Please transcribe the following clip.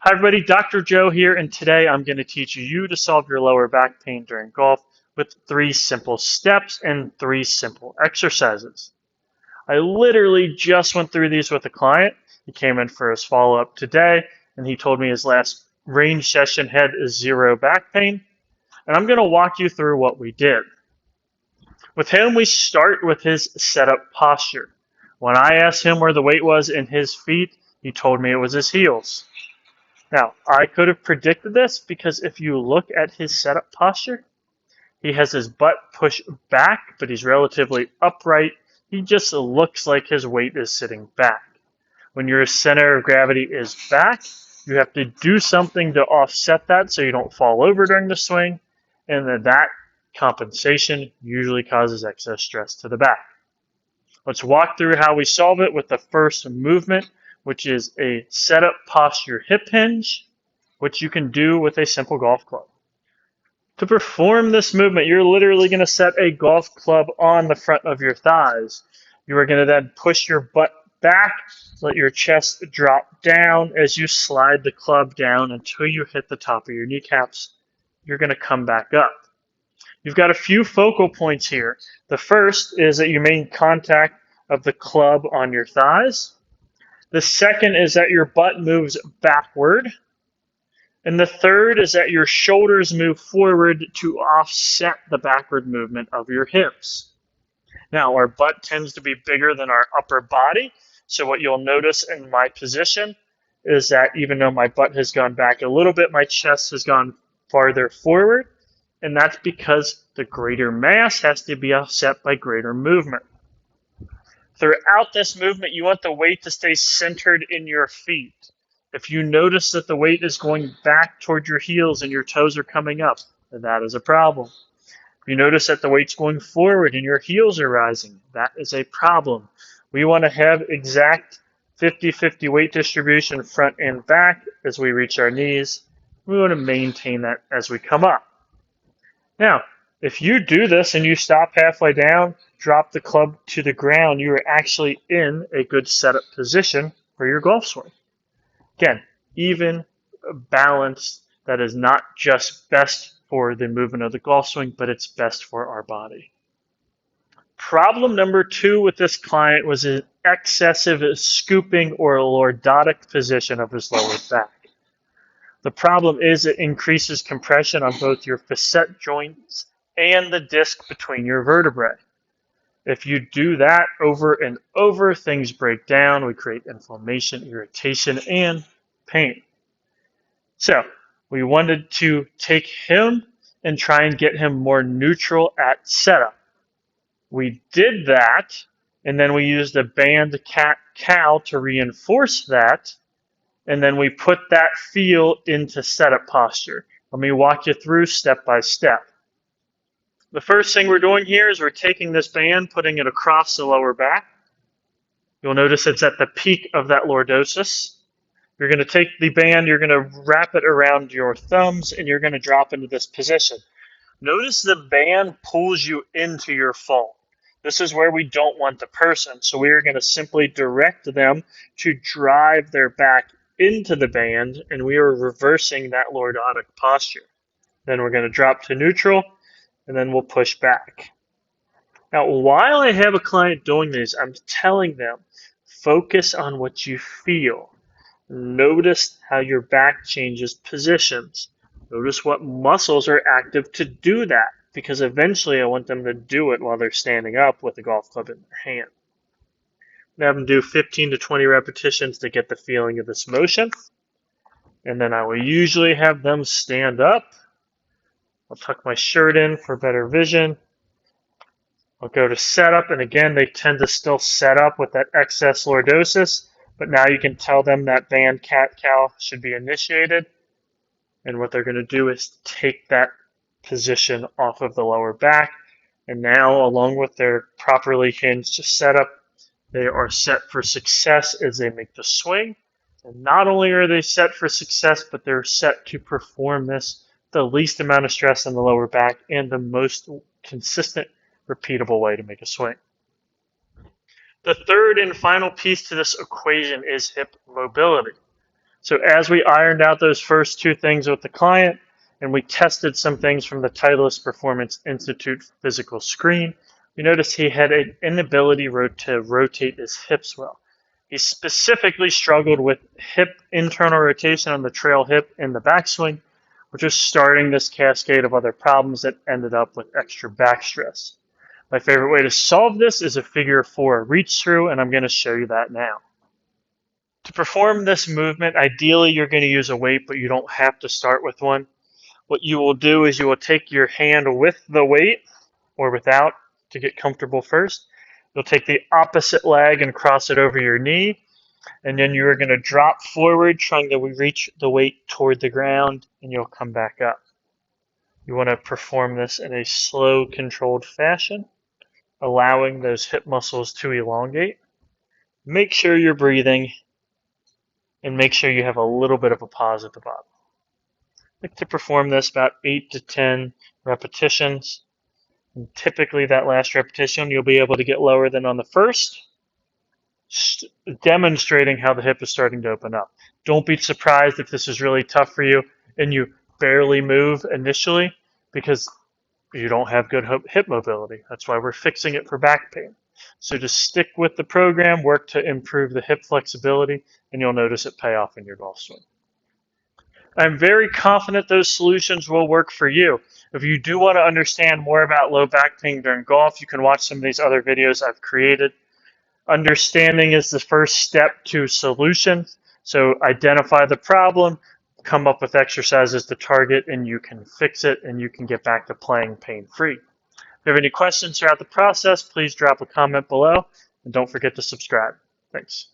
Hi everybody, Dr. Joe here, and today I'm going to teach you to solve your lower back pain during golf with 3 simple steps and 3 simple exercises. I literally just went through these with a client. He came in for his follow-up today, and he told me his last range session had 0 back pain, and I'm going to walk you through what we did. With him, we start with his setup posture. When I asked him where the weight was in his feet, he told me it was his heels. Now, I could have predicted this because if you look at his setup posture, he has his butt pushed back, but he's relatively upright. He just looks like his weight is sitting back. When your center of gravity is back, you have to do something to offset that so you don't fall over during the swing, and then that compensation usually causes excess stress to the back. Let's walk through how we solve it with the first movement, which is a setup posture hip hinge, which you can do with a simple golf club. To perform this movement, you're literally going to set a golf club on the front of your thighs. You are going to then push your butt back, let your chest drop down as you slide the club down until you hit the top of your kneecaps. You're going to come back up. You've got a few focal points here. The first is that you maintain contact of the club on your thighs. The second is that your butt moves backward. And the third is that your shoulders move forward to offset the backward movement of your hips. Now, our butt tends to be bigger than our upper body. So what you'll notice in my position is that even though my butt has gone back a little bit, my chest has gone farther forward. And that's because the greater mass has to be offset by greater movement. Throughout this movement, you want the weight to stay centered in your feet. If you notice that the weight is going back toward your heels and your toes are coming up, then that is a problem. If you notice that the weight's going forward and your heels are rising, that is a problem. We want to have exact 50-50 weight distribution front and back as we reach our knees. We want to maintain that as we come up. Now, if you do this and you stop halfway down, drop the club to the ground, you are actually in a good setup position for your golf swing. Again, even balance that is not just best for the movement of the golf swing, but it's best for our body. Problem number 2 with this client was an excessive scooping or lordotic position of his lower back. The problem is it increases compression on both your facet joints and the disc between your vertebrae. If you do that over and over, things break down. We create inflammation, irritation, and pain. So we wanted to take him and try and get him more neutral at setup. We did that, and then we used a band cat-cow to reinforce that, and then we put that feel into setup posture. Let me walk you through step by step. The first thing we're doing here is we're taking this band, putting it across the lower back. You'll notice it's at the peak of that lordosis. You're going to take the band, you're going to wrap it around your thumbs, and you're going to drop into this position. Notice the band pulls you into your fall. This is where we don't want the person, so we are going to simply direct them to drive their back into the band, and we are reversing that lordotic posture. Then we're going to drop to neutral, and then we'll push back. Now, while I have a client doing this, I'm telling them, focus on what you feel. Notice how your back changes positions. Notice what muscles are active to do that, because eventually I want them to do it while they're standing up with the golf club in their hand. I'm going to have them do 15 to 20 repetitions to get the feeling of this motion. And then I will usually have them stand up. I'll tuck my shirt in for better vision. I'll go to setup, and again, they tend to still set up with that excess lordosis, but now you can tell them that band cat-cow should be initiated. And what they're going to do is take that position off of the lower back. And now, along with their properly hinged setup, they are set for success as they make the swing. And not only are they set for success, but they're set to perform this the least amount of stress on the lower back and the most consistent, repeatable way to make a swing. The third and final piece to this equation is hip mobility. So as we ironed out those first two things with the client, and we tested some things from the Titleist Performance Institute physical screen, we noticed he had an inability to rotate his hips well. He specifically struggled with hip internal rotation on the trail hip in the backswing, which was starting this cascade of other problems that ended up with extra back stress. My favorite way to solve this is a figure 4 reach through, and I'm going to show you that now. To perform this movement, ideally you're going to use a weight, but you don't have to start with one. What you will do is you will take your hand with the weight, or without, to get comfortable first. You'll take the opposite leg and cross it over your knee, and then you're going to drop forward, trying to reach the weight toward the ground, and you'll come back up. You want to perform this in a slow, controlled fashion, allowing those hip muscles to elongate. Make sure you're breathing, and make sure you have a little bit of a pause at the bottom. I like to perform this about 8 to 10 repetitions. And typically that last repetition you'll be able to get lower than on the first, demonstrating how the hip is starting to open up. Don't be surprised if this is really tough for you and you barely move initially, because you don't have good hip mobility. That's why we're fixing it for back pain. So just stick with the program, work to improve the hip flexibility, and you'll notice it pay off in your golf swing. I'm very confident those solutions will work for you. If you do want to understand more about low back pain during golf, you can watch some of these other videos I've created. Understanding is the first step to solutions. So identify the problem, come up with exercises to target, and you can fix it, and you can get back to playing pain-free. If you have any questions throughout the process, please drop a comment below, and don't forget to subscribe. Thanks.